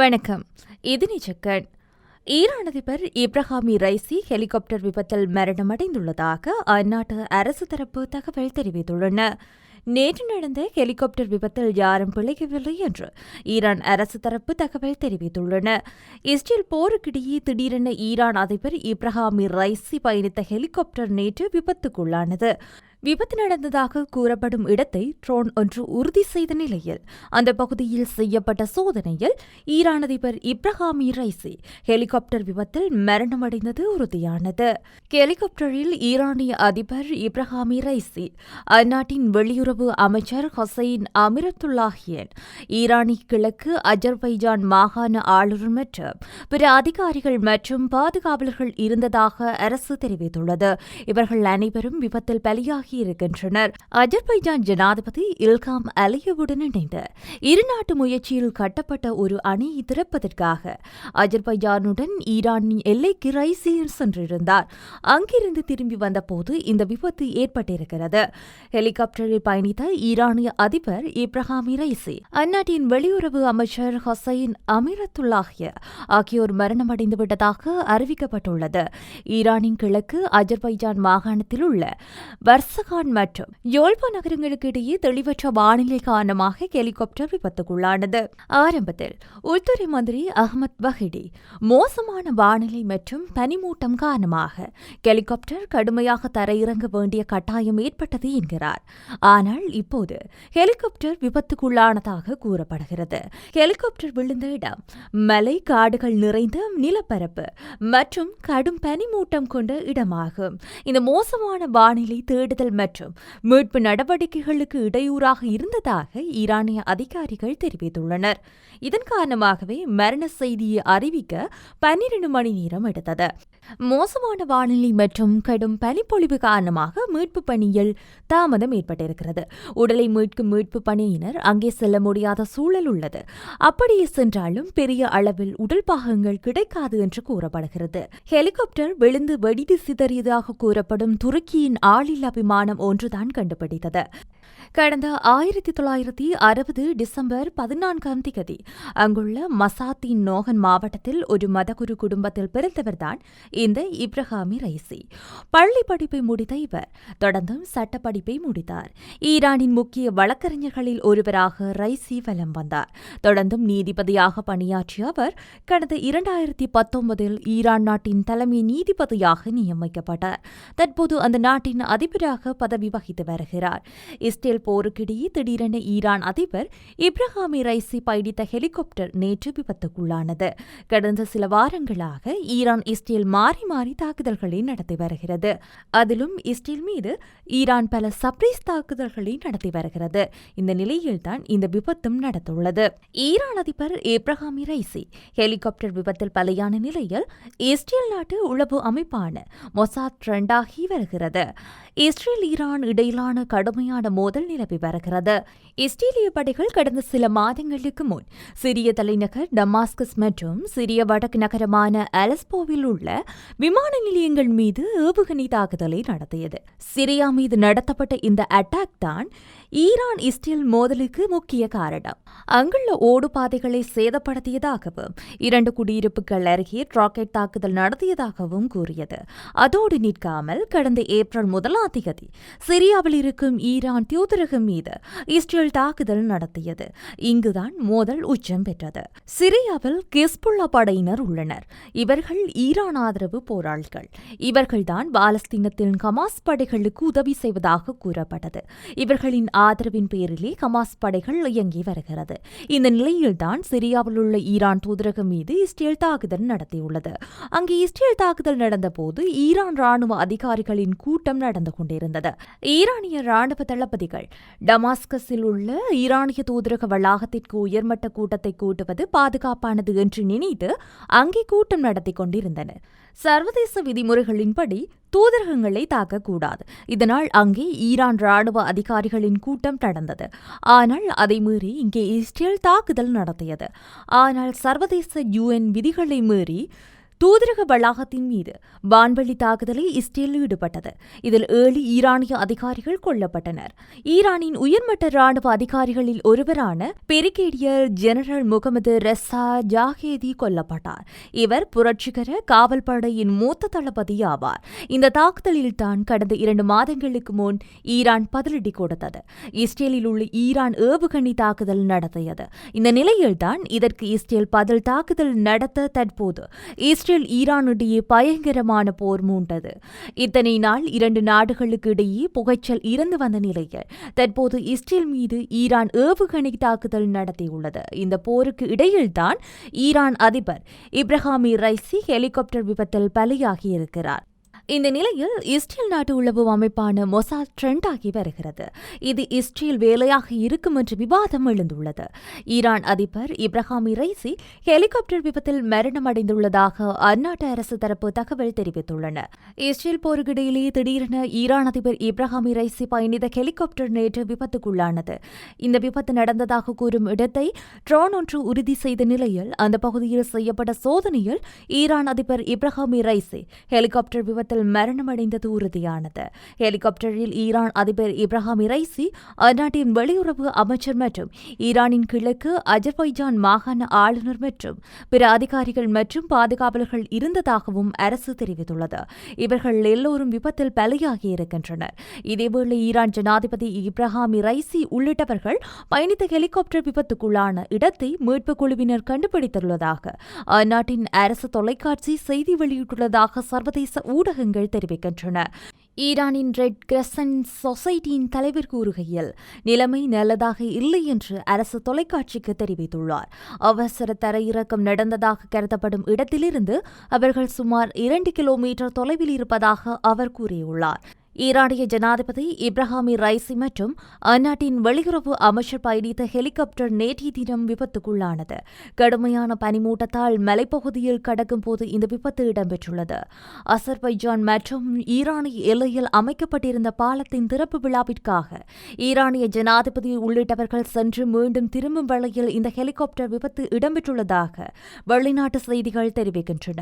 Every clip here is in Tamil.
வணக்கம். இது நிஜக்கண். ஈரான் அதிபர் இப்ராஹிம் ரைசி ஹெலிகாப்டர் விபத்தில் மரணமடைந்துள்ளதாக அந்நாட்டு அரசு தரப்பு தகவல் தெரிவித்துள்ளன. நேற்று நடந்த ஹெலிகாப்டர் விபத்தில் யாரும் பிழைக்கவில்லை என்று ஈரான் அரசு தரப்பு தகவல் தெரிவித்துள்ளன. இஸ்ரேல் போருக்கிடையே திடீரென ஈரான் அதிபர் இப்ராஹிம் ரைசி பயணித்த ஹெலிகாப்டர் நேற்று விபத்துக்குள்ளானது. விபத்து நடந்ததாக கூறப்படும் இடத்தை ட்ரோன் ஒன்று உறுதி செய்த நிலையில் அந்த பகுதியில் செய்யப்பட்ட சோதனையில் ஈரான் அதிபர் இப்ராஹிம் ரைசி ஹெலிகாப்டர் விபத்தில் மரணமடைந்தது உறுதியானது. ஹெலிகாப்டரில் ஈரானிய அதிபர் இப்ராஹிம் ரைசி, அந்நாட்டின் வெளியுறவு அமைச்சர் ஹொசைன் அமிரத்துல்லாஹியன், ஈரானிய கிழக்கு அஜர்பைஜான் மாகாண ஆளுநர் மற்றும் பிற அதிகாரிகள் மற்றும் பாதுகாவலர்கள் இருந்ததாக அரசு தெரிவித்துள்ளது. இவர்கள் அனைவரும் விபத்தில் பலியாகி இருக்கின்றனர். அஜர்பைஜான் ஜனாதிபதி இல்காம் அலியவுடன் இணைந்து இருநாட்டு முயற்சியில் கட்டப்பட்ட ஒரு அணையை திறப்பதற்காக அஜர்பைஜானுடன் ஈரானின் எல்லைக்கு ரைசி சென்றிருந்தார். அங்கிருந்து திரும்பி வந்தபோது இந்த விபத்து ஏற்பட்டிருக்கிறது. ஹெலிகாப்டரில் பயணித்த ஈரானிய அதிபர் இப்ராஹிம் ரைசி, அந்நாட்டின் வெளியுறவு அமைச்சர் ஹொசைன் அமிரத்துல்லாஹிய ஆகியோர் மரணமடைந்துவிட்டதாக அறிவிக்கப்பட்டுள்ளது. ஈரானின் கிழக்கு அஜர்பைஜான் மாகாணத்தில் உள்ள வர்சகான் மற்றும் யோல்பா நகரங்களுக்கு இடையே தெளிவற்ற வானிலை காரணமாக ஹெலிகாப்டர் விபத்துக்குள்ளானது. ஆரம்பத்தில் உள்துறை மந்திரி அஹ்மத் வஹிடி, மோசமான வானிலை மற்றும் பனிமூட்டம் காரணமாக ஹெலிகாப்டர் கடுமையாக தரையிறங்க வேண்டிய கட்டாயம் ஏற்பட்டது என்கிறார். ஆனால் இப்போது ஹெலிகாப்டர் விபத்துக்குள்ளானதாக கூறப்படுகிறது. ஹெலிகாப்டர் விழுந்த இடம் மலை காடுகள் நிறைந்த நிலப்பரப்பு மற்றும் கடும் பனிமூட்டம் கொண்ட இடமாகும். இந்த மோசமான வானிலை தேடுதல் மற்றும் மீட்பு நடவடிக்கைகளுக்கு இடையூறாக இருந்ததாக ஈரானிய அதிகாரிகள் தெரிவித்துள்ளனர். இதன் காரணமாகவே மரண செய்தியை அறிவிக்க 12 மணி நேரம் எடுத்தது. மோசமான வானிலை மற்றும் கடும் பனிப்பொழிவு காரணமாக மீட்பு பணியில் தாமதம் ஏற்பட்டிருக்கிறது. உடலை மீட்கும் மீட்பு பணியினர் அங்கே செல்ல முடியாத சூழல் உள்ளது. அப்படியே சென்றாலும் பெரிய அளவில் உடல் பாகங்கள் கிடைக்காது என்று கூறப்படுகிறது. ஹெலிகாப்டர் விழுந்து வெடித்து சிதறியதாக கூறப்படும் துருக்கியின் ஆளில்லா விமானம் ஒன்றுதான் கண்டுபிடித்தது. கடந்த 1960 டிசம்பர் 14 அங்குள்ள மசாத்தின் நோகன் மாவட்டத்தில் ஒரு மதகுரு குடும்பத்தில் பிறந்தவர்தான் இந்த இப்ராஹிம் ரைசி. பள்ளி படிப்பை முடித்த இவர் தொடர்ந்தும் சட்டப்படிப்பை முடித்தார். ஈரானின் முக்கிய வழக்கறிஞர்களில் ஒருவராக ரைசி வலம் வந்தார். தொடர்ந்தும் நீதிபதியாக பணியாற்றிய அவர் கடந்த 2019 ஈரான் நாட்டின் தலைமை நீதிபதியாக நியமிக்கப்பட்டார். தற்போது அந்த நாட்டின் அதிபராக பதவி வகித்து வருகிறார். இஸ்ரேல் போருக்கிடையே திடீரென ஈரான் அதிபர் இப்ராஹிம் ரைசி பயணித்த ஹெலிகாப்டர் நேற்று விபத்துக்குள்ளானது. கடந்த சில வாரங்களாக ஈரான் இஸ்ரேல் மாறி மாறி தாக்குதல்களை நடத்தி வருகிறது. அதிலும் இஸ்ரேல் மீது ஈரான் பல சர்ப்ரைஸ் தாக்குதல்களை நடத்தி வருகிறது. இந்த நிலையில்தான் இந்த விபத்தும் நடந்துள்ளது. ஈரான் அதிபர் இப்ராஹிம் ரைசி ஹெலிகாப்டர் விபத்தில் பலியான நிலையில் இஸ்ரேல் நாட்டு உளவு அமைப்பான மொசாத் ட்ரெண்டாகி வருகிறது. இஸ்ரேல் ஈரான் இடையிலான கடுமையான மோதல் நிலவி வருகிறது. இஸ்ரேலிய படைகள் கடந்த சில மாதங்களுக்கு முன் சிரிய தலைநகர் டமாஸ்கஸ் மற்றும் சிரிய வடக்கு நகரமான அலஸ்போவில் உள்ள விமான நிலையங்கள் மீது ஏவுகணை தாக்குதலை நடத்தியது. சிரியா மீது நடத்தப்பட்ட இந்த அட்டாக் தான் ஈரான் இஸ்ரேல் மோதலுக்கு முக்கிய காரணம். அங்குள்ள ஓடுபாதைகளை சேதப்படுத்தியதாகவும் 2 குடியிருப்புகள் அருகே ராக்கெட் தாக்குதல் நடத்தியதாகவும் கூறியது. அதோடு நிற்காமல் கடந்த ஏப்ரல் 1 சிரியாவில் இருக்கும் ஈரான் தூதரகம் மீது இஸ்ரேல் தாக்குதல் நடத்தியது. இங்குதான் மோதல் உச்சம் பெற்றது. சிரியாவில் ஹிஸ்புல்லா படையினர் உள்ளனர். இவர்கள் ஈரான் ஆதரவு போராளிகள். இவர்கள்தான் பாலஸ்தீனத்தின் ஹமாஸ் படைகளுக்கு உதவி செய்வதாக கூறப்பட்டது. இவர்களின் ஆதரவின் பேரிலே ஹமாஸ் படைகள் இயங்கி வருகிறது. இந்த நிலையில்தான் சிரியாவில் உள்ள ஈரான் தூதரகம் மீது இஸ்ரேல் தாக்குதல் நடத்தியுள்ளது. அங்கே இஸ்ரேல் தாக்குதல் நடந்தபோது ஈரான் ராணுவ அதிகாரிகளின் கூட்டம் நடந்து கொண்டிருந்தது. ஈரானிய ராணுவ தளபதிகள் டமாஸ்கஸில் உள்ள ஈரானிய தூதரக வளாகத்திற்கு உயர்மட்ட கூட்டத்தை கூட்டுவது பாதுகாப்பானது என்று நினைத்து அங்கே கூட்டம் நடத்தி கொண்டிருந்தனர். சர்வதேச விதிமுறைகளின்படி தூதரகங்களை தாக்கக்கூடாது. இதனால் அங்கே ஈரான் ராணுவ அதிகாரிகளின் கூட்டம் நடந்தது. ஆனால் அதை மீறி இங்கே இஸ்ரேல் தாக்குதல் நடத்தியது. ஆனால் சர்வதேச UN விதிகளை மீறி தூதரக வளாகத்தின் மீது வான்வெளி தாக்குதலில் இஸ்ரேல் ஈடுபட்டது. இதில் 7 ஈரானிய அதிகாரிகள் கொல்லப்பட்டனர். ஈரானின் உயர்மட்ட ராணுவ அதிகாரிகளில் ஒருவரான பிரிகேடியர் ஜெனரல் முகமது ரெசா ஜாகேதி கொல்லப்பட்டார். இவர் புரட்சிகர காவல் படையின் மூத்த தளபதி ஆவார். இந்த தாக்குதலில் தான் கடந்த 2 மாதங்களுக்கு முன் ஈரான் பதிலடி கொடுத்தது. இஸ்ரேலில் உள்ள ஈரான் ஏவுகணை தாக்குதல் நடத்தியது. இந்த நிலையில்தான் இதற்கு இஸ்ரேல் பதில் தாக்குதல் நடத்த தற்போது இஸ்ரேல் ஈரானிடையே பயங்கரமான போர் மூண்டது. இத்தனை நாள் 2 நாடுகளுக்கு இடையே புகைச்சல் இருந்து வந்த நிலையில் தற்போது இஸ்ரேல் மீது ஈரான் ஏவுகணை தாக்குதல் நடத்தியுள்ளது. இந்த போருக்கு இடையில்தான் ஈரான் அதிபர் இப்ராஹிம் ரைசி ஹெலிகாப்டர் விபத்தில் பலியாகியிருக்கிறார். இந்த நிலையில் இஸ்ரேல் நாட்டு உளவு அமைப்பான மொசாத் ட்ரெண்ட் ஆகி வருகிறது. இது இஸ்ரேல் வேலையாக இருக்கும் என்று விவாதம் எழுந்துள்ளது. ஈரான் அதிபர் இப்ராஹிம் ரைசி ஹெலிகாப்டர் விபத்தில் மரணமடைந்துள்ளதாக அந்நாட்டு அரசு தரப்பு தகவல் தெரிவித்துள்ளன. இஸ்ரேல் போருக்கிடையிலேயே திடீரென ஈரான் அதிபர் இப்ராஹிம் ரைசி பயணித்த ஹெலிகாப்டர் நேற்று விபத்துக்குள்ளானது. இந்த விபத்து நடந்ததாக கூறும் இடத்தை ட்ரோன் ஒன்று உறுதி செய்த நிலையில் அந்த பகுதியில் செய்யப்பட்ட சோதனையில் ஈரான் அதிபர் இப்ராஹிம் ரைசி ஹெலிகாப்டர் விபத்தில் மரணமடைந்தது உறுதியானது. ஹெலிகாப்டரில் ஈரான் அதிபர் இப்ராஹிம் ரைசி, அந்நாட்டின் வெளியுறவு அமைச்சர் மற்றும் ஈரானின் கிழக்கு அஜர்பைஜான் மாகாண ஆளுநர் மற்றும் பிற அதிகாரிகள் மற்றும் பாதுகாவலர்கள் இருந்ததாகவும் அரசு தெரிவித்துள்ளது. இவர்கள் எல்லோரும் விபத்தில் பலியாகியிருக்கின்றனர். இதேவேளை ஈரான் ஜனாதிபதி இப்ராஹிம் ரைசி உள்ளிட்டவர்கள் பயணித்த ஹெலிகாப்டர் விபத்துக்குள்ளான இடத்தை மீட்புக் குழுவினர் கண்டுபிடித்துள்ளதாக அந்நாட்டின் அரசு தொலைக்காட்சி செய்தி வெளியிட்டுள்ளதாக சர்வதேச ஊடகங்கள் தெரிவிக்கின்றன. ஈரானின் ரெட் கிரசன்ட் சொசைட்டியின் தலைவர் கூறுகையில் நிலைமை நல்லதாக இல்லை என்று அரசு தொலைக்காட்சிக்கு தெரிவித்துள்ளார். அவசர தரையிறக்கம் நடந்ததாக கருதப்படும் இடத்திலிருந்து அவர்கள் சுமார் 2 கிலோமீட்டர் தொலைவில் இருப்பதாக அவர் கூறியுள்ளார். ஈரானிய ஜனாதிபதி இப்ராஹிம் ரைசி மற்றும் அந்நாட்டின் வெளியுறவு அமைச்சர் பயணித்த ஹெலிகாப்டர் நேற்றைய தினம் விபத்துக்குள்ளானது. கடுமையான பனிமூட்டத்தால் மலைப்பகுதியில் கடக்கும் போது இந்த விபத்து இடம்பெற்றுள்ளது. அசர்பைஜான் மற்றும் ஈரானிய எல்லையில் அமைக்கப்பட்டிருந்த பாலத்தின் திறப்பு விழாவிற்காக ஈரானிய ஜனாதிபதி உள்ளிட்டவர்கள் சென்று மீண்டும் திரும்பும் வேளையில் இந்த ஹெலிகாப்டர் விபத்து இடம்பெற்றுள்ளதாக வெளிநாட்டு செய்திகள் தெரிவிக்கின்றன.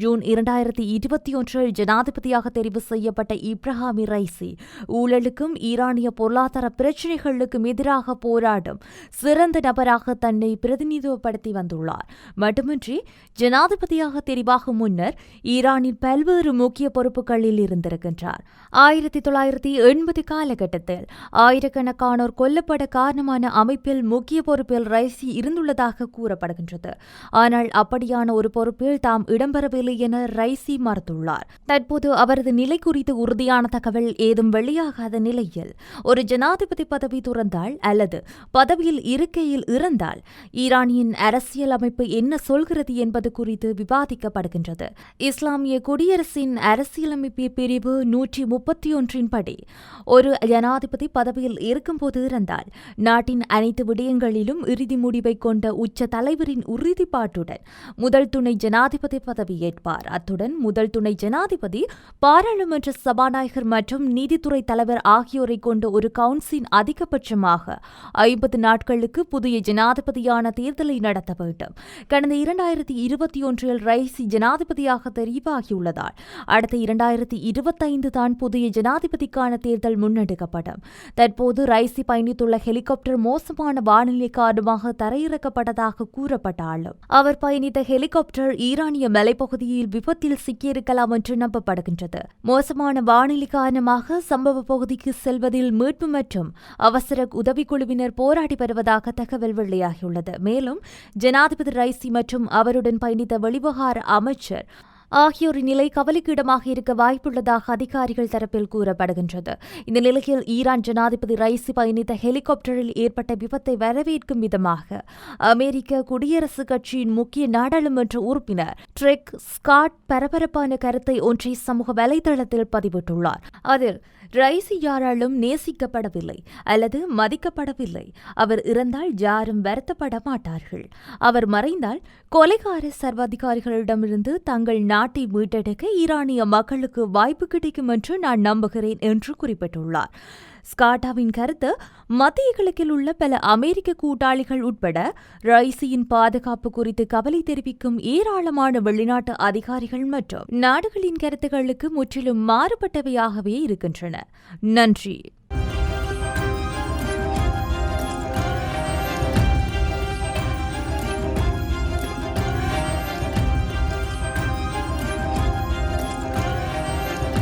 ஜூன் 2021 ஜனாதிபதியாக தெரிவு செய்யப்பட்ட இப்ராஹிம் ரைசி ஊழலுக்கும் ஈரானிய பொருளாதார பிரச்சினைகளுக்கும் எதிராக போராடும் சிறந்த நபராக தன்னை பிரதிநிதித்துவப்படுத்தி வந்துள்ளார். மட்டுமின்றி ஜனாதிபதியாக தெரிவாகும் முன்னர் ஈரானின் பல்வேறு முக்கிய பொறுப்புகளில் இருந்திருக்கின்றார். 1980 காலகட்டத்தில் ஆயிரக்கணக்கானோர் கொல்லப்பட காரணமான அமைப்பில் முக்கிய பொறுப்பில் ரைசி இருந்துள்ளதாக கூறப்படுகின்றது. ஆனால் அப்படியான ஒரு பொறுப்பில் தாம் இடம்பெறவில்லை என ரைசி மறுத்துள்ளார். தற்போது அவரது நிலை குறித்து உறுதியான தகவல் ஏதும் வெளியாகாத நிலையில் ஒரு ஜனாதிபதி பதவி துறந்தால் அல்லது பதவியில் இருக்கையில் இறந்தால் ஈரானியின் அரசியல் அமைப்பு என்ன சொல்கிறது என்பது குறித்து விவாதிக்கப்படுகின்றது. இஸ்லாமிய குடியரசின் அரசியலமைப்பு பிரிவு 131 படி ஒரு ஜனாதிபதி பதவியில் இருக்கும்போது இறந்தால் நாட்டின் அனைத்து விடயங்களிலும் இறுதி முடிவை கொண்ட உச்ச தலைவரின் உறுதிப்பாட்டுடன் முதல் துணை ஜனாதிபதி பதவியேற்பார். அத்துடன் முதல் துணை ஜனாதிபதி பாராளுமன்ற சபாநாயகர் மற்றும் நீதித்துறை தலைவர் ஆகியோரை கொண்ட ஒரு கவுன்சில் அதிகபட்சமாக 50 நாட்களுக்கு புதிய ஜனாதிபதியான தேர்தலை நடத்த வேண்டும். கடந்த 2021 ரைசி ஜனாதிபதியாக தெரிவாகியுள்ளதால் அடுத்த 2025 தான் புதிய ஜனாதிபதிக்கான தேர்தல் முன்னெடுக்கப்படும். தற்போது ரைசி பயணித்துள்ள ஹெலிகாப்டர் மோசமான வானிலை காரணமாக தரையிறக்கப்பட்டதாக கூறப்பட்டாலும் அவர் பயணித்த ஹெலிகாப்டர் ஈரானிய மலைப்பகுதியில் விபத்தில் சிக்கியிருக்கலாம் என்று நம்பப்படுகின்றது. மோசமான வானிலை காரணமாக சம்பவ பகுதிக்கு செல்வதில் மீட்பு மற்றும் அவசர உதவிக்குழுவினர் போராடி வருவதாக தகவல் வெளியாகியுள்ளது. மேலும் ஜனாதிபதி ரைசி மற்றும் அவருடன் பயணித்த வெளிவகார அமைச்சர் ஆகியோரின் நிலை கவலைக்கிடமாக இருக்க வாய்ப்புள்ளதாக அதிகாரிகள் தரப்பில் கூறப்படுகின்றது. இந்த நிலையில் ஈரான் ஜனாதிபதி ரைசி பயணித்த ஹெலிகாப்டரில் ஏற்பட்ட விபத்தை வரவேற்கும் விதமாக அமெரிக்க குடியரசுக் கட்சியின் முக்கிய நாடாளுமன்ற உறுப்பினர் ட்ரெக் ஸ்காட் பரபரப்பான கருத்தை ஒன்றை சமூக வலைதளத்தில் பதிவிட்டுள்ளார். அதில் ரைசி யாராலும் நேசிக்கப்படவில்லை அல்லது மதிக்கப்படவில்லை. அவர் இறந்தால் யாரும் வருத்தப்பட மாட்டார்கள். அவர் மறைந்தால் கொலைகார சர்வாதிகாரிகளிடமிருந்து தங்கள் நாட்டை மீட்டெடுக்க ஈரானிய மக்களுக்கு வாய்ப்பு கிடைக்கும் என்று நான் நம்புகிறேன் என்று குறிப்பிட்டுள்ளார். ஸ்காட்டாவின் கருத்து, மத்திய கிழக்கில் உள்ள பல அமெரிக்க கூட்டாளிகள் உட்பட ரைசியின் பாதுகாப்பு குறித்து கவலை தெரிவிக்கும் ஏராளமான வெளிநாட்டு அதிகாரிகள் மற்றும் நாடுகளின் கருத்துக்களுக்கு முற்றிலும் மாறுபட்டவையாகவே இருக்கின்றன. நன்றி.